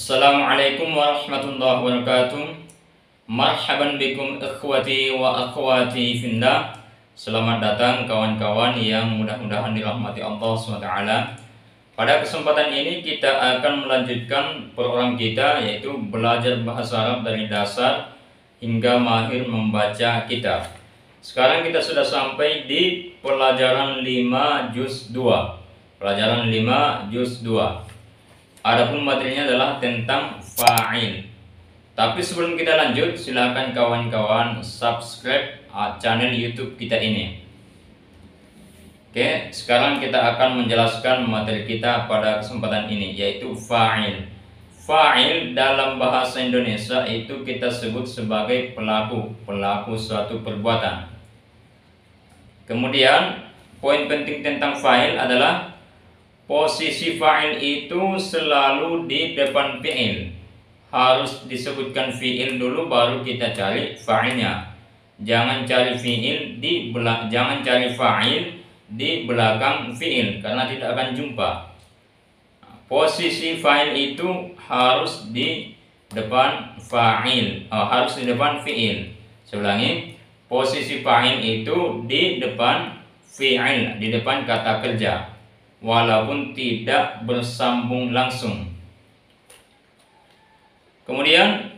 Assalamualaikum warahmatullahi wabarakatuh. Marhaban bikum ikhwati wa akhwati fillah. Selamat datang kawan-kawan yang mudah-mudahan dirahmati Allah SWT. Pada kesempatan ini kita akan melanjutkan program kita, yaitu belajar bahasa Arab dari dasar hingga mahir membaca kitab. Sekarang kita sudah sampai di pelajaran 5 juz 2. Pelajaran 5 juz 2. Adapun materinya adalah tentang fa'il. Tapi sebelum kita lanjut, silakan kawan-kawan subscribe channel YouTube kita ini. Oke, sekarang kita akan menjelaskan materi kita pada kesempatan ini, yaitu fa'il. Fa'il dalam bahasa Indonesia itu kita sebut sebagai pelaku suatu perbuatan. Kemudian poin penting tentang fa'il adalah posisi fa'il itu selalu di depan fi'il. Harus disebutkan fi'il dulu baru kita cari fa'ilnya. Jangan cari fa'il di belakang fi'il karena tidak akan jumpa. Posisi fa'il itu harus di depan fa'il, harus di depan fi'il. Saya ulangi, posisi fa'il itu di depan fi'il, di depan kata kerja, walaupun tidak bersambung langsung. Kemudian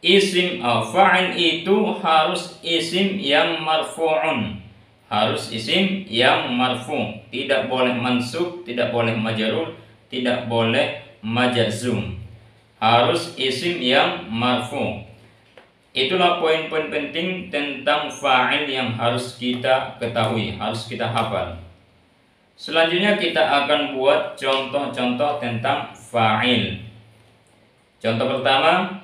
isim fa'il itu harus isim yang marfu'un, harus isim yang marfu', tidak boleh mansub, tidak boleh majrur, tidak boleh majzum, harus isim yang marfu'. Itulah poin-poin penting tentang fa'il yang harus kita ketahui, harus kita hafal. Selanjutnya kita akan buat contoh-contoh tentang fa'il. Contoh pertama,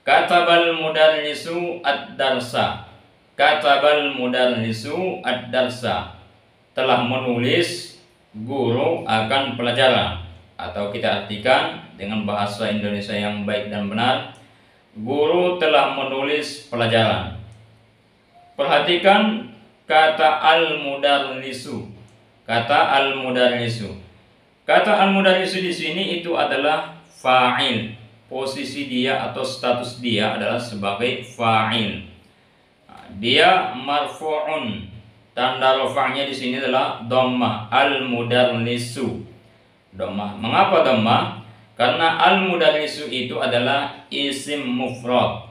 katabal mudarrisu ad-darsa. Katabal mudarrisu ad-darsa. Telah menulis guru akan pelajaran. Atau kita artikan dengan bahasa Indonesia yang baik dan benar, guru telah menulis pelajaran. Perhatikan kata al-mudarrisu. Kata al-mudarrisu. Kata al-mudarrisu di sini itu adalah fa'il. Posisi dia atau status dia adalah sebagai fa'il. Dia marfu'un. Tanda rafa'nya di sini adalah dhammah, al-mudarrisu. Dhammah. Mengapa dhammah? Karena al-mudarrisu itu adalah isim mufrad.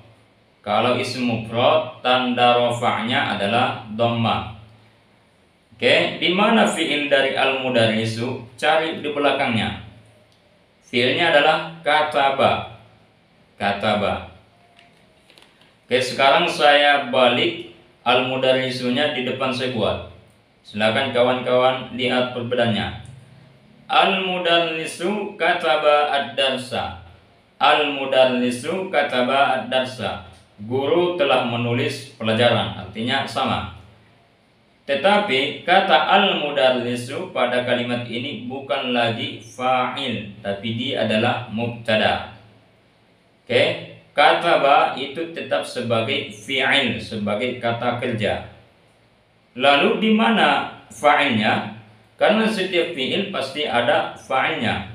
Kalau isim mufrad, tanda rafa'nya adalah dhammah. Oke, di mana fiil dari al-mudarrisu? Cari di belakangnya. Fiilnya adalah kataba. Kataba. Oke, sekarang saya balik al-mudarrisunya di depan saya buat. Silakan kawan-kawan lihat perbedaannya. Al-mudarrisu kataba ad-darsa. Al-mudarrisu kataba ad-darsa. Guru telah menulis pelajaran, artinya sama. Tetapi kata al-mudarrisu pada kalimat ini bukan lagi fa'il, tapi dia adalah mubtada. Oke, kataba itu tetap sebagai fi'il, sebagai kata kerja. Lalu di mana fa'ilnya? Karena setiap fi'il pasti ada fa'ilnya.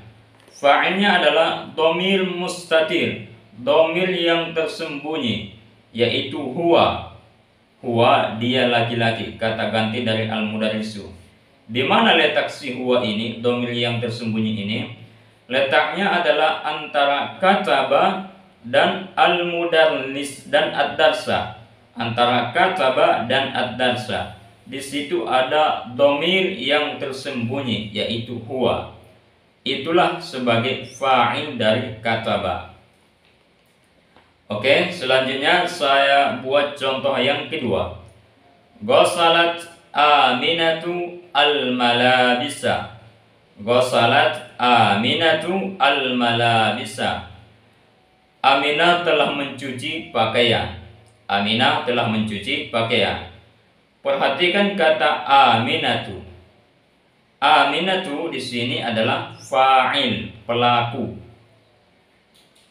Fa'ilnya adalah dhamir mustatir, dhamir yang tersembunyi, yaitu huwa. Huwa, dia laki-laki, kata ganti dari al-mudarrisu. Di mana letak si huwa ini, dhamir yang tersembunyi ini? Letaknya adalah antara kataba dan al-mudarris dan ad-darsa. Antara kataba dan ad-darsa. Di situ ada dhamir yang tersembunyi, yaitu huwa. Itulah sebagai fa'il dari kataba. Oke, selanjutnya saya buat contoh yang kedua. Ghasalat Aminatu al-malabisa. Ghasalat Aminatu al-malabisa. Aminah telah mencuci pakaian. Aminah telah mencuci pakaian. Perhatikan kata Aminatu. Aminatu di sini adalah fa'il, pelaku.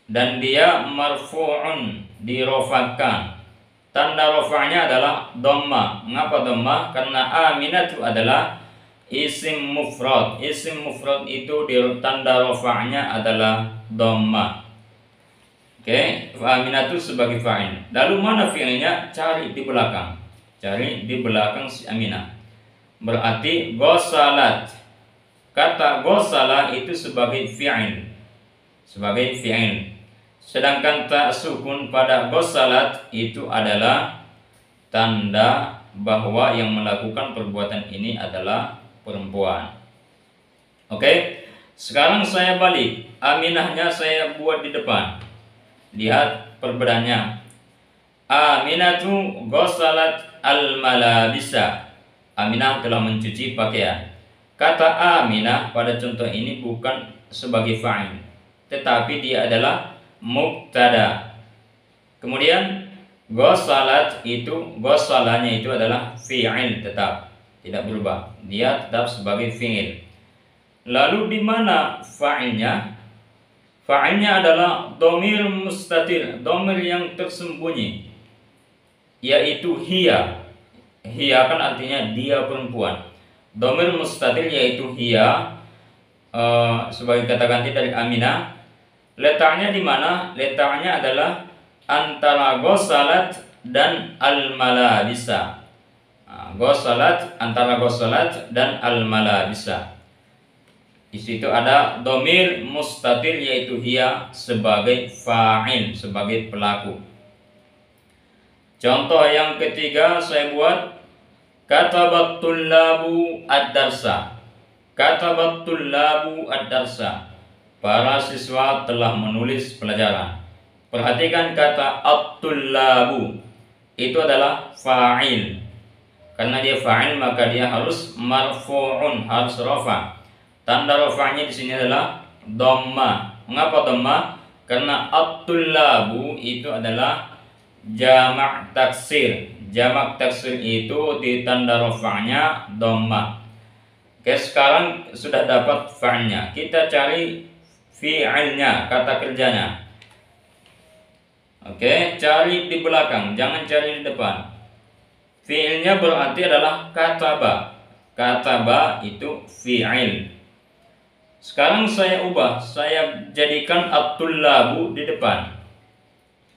Dan dia marfu'un, dirofakkan. Tanda rofa'nya adalah dhammah. Mengapa dhammah? Karena Aminatu adalah isim mufrad. Isim mufrad itu tanda rafa'nya adalah dhamma. Oke, Aminatu sebagai fa'il. Lalu mana fi'ilnya? Cari di belakang. Cari di belakang si Aminah. Berarti ghasalat. Kata ghasala itu sebagai fi'il. Sebagai fi'il. Sedangkan tak sukun pada ghasalat itu adalah tanda bahwa yang melakukan perbuatan ini adalah perempuan. Oke, sekarang saya balik. Aminahnya saya buat di depan. Lihat perbedaannya. Aminatu ghasalat al-malabisa. Aminah telah mencuci pakaian. Kata Aminah pada contoh ini bukan sebagai fa'il, tetapi dia adalah mubtada. Kemudian ghasalat itu, ghasalanya itu adalah fi'il tetap, tidak berubah. Dia tetap sebagai fi'il. Lalu di mana fa'ilnya? Fa'ilnya adalah dhamir mustatir, dhamir yang tersembunyi, yaitu hiya. Hiya kan artinya dia perempuan. Dhamir mustatir yaitu hiya sebagai kata ganti dari Aminah. Letaknya di mana? Letaknya adalah antara ghasalat dan al-malabisa. Ghasalat, antara ghasalat dan al-malabisa. Di situ ada dhamir mustatir yaitu hiya sebagai fa'il, sebagai pelaku. Contoh yang ketiga saya buat, katabat tullabu ad-darsa. Katabat tullabu ad-darsa. Para siswa telah menulis pelajaran. Perhatikan kata at-tullabu. Itu adalah fa'il. Karena dia fa'il maka dia harus marfu'un, harus rafa'. Tanda rafa'nya di sini adalah dhamma. Mengapa dhamma? Karena at-tullabu itu adalah jamak taksir. Jamak taksir itu di tanda rafa'nya dhamma. Oke, sekarang sudah dapat fa'ilnya. Kita cari fi'ilnya, kata kerjanya. Oke, cari di belakang, jangan cari di depan. Fi'ilnya berarti adalah kataba. Kataba itu fi'il. Sekarang saya ubah, saya jadikan at-tullabu di depan.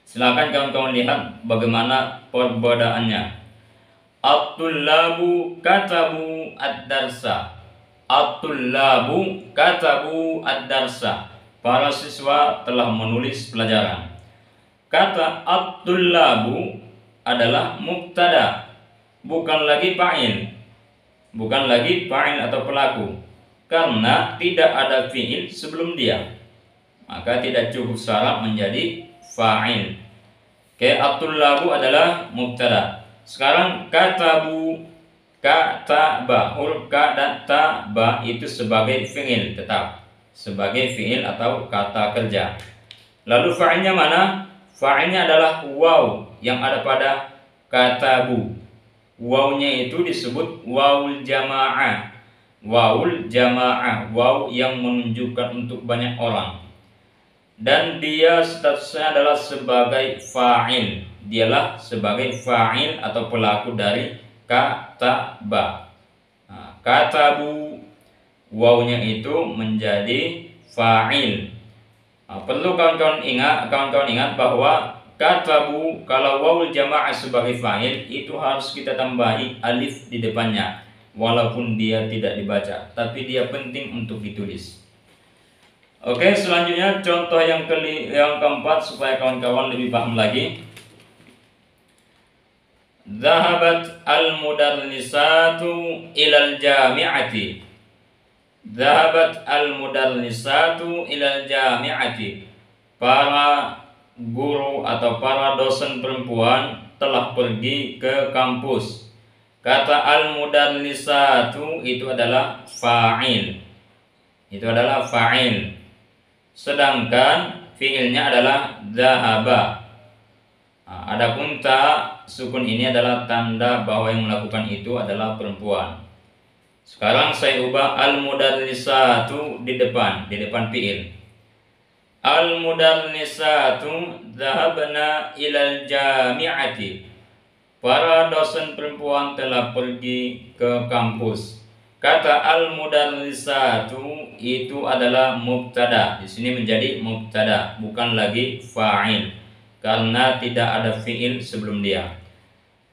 Silakan kawan-kawan lihat bagaimana perbedaannya. At-tullabu katabu ad-darsa. At-tullabu katabu ad-darsa. Para siswa telah menulis pelajaran. Kata at-tullabu adalah mubtada, bukan lagi fa'il. Bukan lagi fa'il atau pelaku, karena tidak ada fi'il sebelum dia, maka tidak cukup syarat menjadi fa'il. Oke, at-tullabu adalah mubtada. Sekarang katabu, kataba, huruf ka dan ta ba itu sebagai fi'il tetap, sebagai fi'il atau kata kerja. Lalu fa'ilnya mana? Fa'ilnya adalah waw yang ada pada katabu. Wawnya itu disebut wawul jamaah. Wawul jamaah, waw yang menunjukkan untuk banyak orang. Dan dia statusnya adalah sebagai fa'il. Dialah sebagai fa'il atau pelaku dari kataba. Katabu, wawnya itu menjadi fa'il. Perlu kawan-kawan ingat bahwa katabu kalau wawul jamaah sebagai fa'il itu harus kita tambahi alif di depannya, walaupun dia tidak dibaca, tapi dia penting untuk ditulis. Oke, selanjutnya contoh yang keempat supaya kawan-kawan lebih paham lagi. Zahabat al-mudarrisatu ilal jami'ati. Zahabat al-mudarrisatu ilal jami'ati. Para guru atau para dosen perempuan telah pergi ke kampus. Kata al-mudarrisatu itu adalah fa'il. Itu adalah fa'il. Sedangkan fi'ilnya adalah zahaba. Adapun ta sukun ini adalah tanda bahwa yang melakukan itu adalah perempuan. Sekarang saya ubah al-mudarrisatu di depan fi'il. Al-mudarrisatu dhahabna ilal jami'ati. Para dosen perempuan telah pergi ke kampus. Kata al-mudallisatu itu adalah mubtada. Di sini menjadi mubtada, bukan lagi fa'il karena tidak ada fi'il sebelum dia.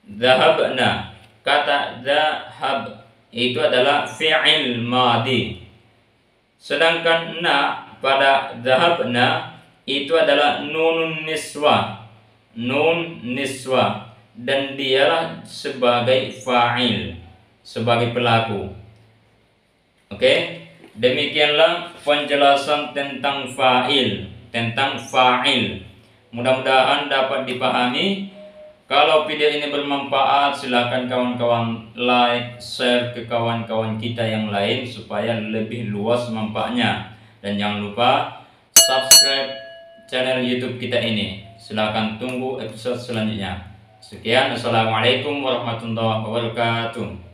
Dhahabna, kata dhahab itu adalah fi'il madi. Sedangkan na pada dhahabna itu adalah nun niswah. Nun niswah dan dialah sebagai fa'il, sebagai pelaku. Oke, demikianlah penjelasan tentang fa'il, Mudah-mudahan dapat dipahami. Kalau video ini bermanfaat, silakan kawan-kawan like, share ke kawan-kawan kita yang lain supaya lebih luas manfaatnya. Dan jangan lupa subscribe channel YouTube kita ini. Silakan tunggu episode selanjutnya. Sekian, assalamualaikum warahmatullahi wabarakatuh.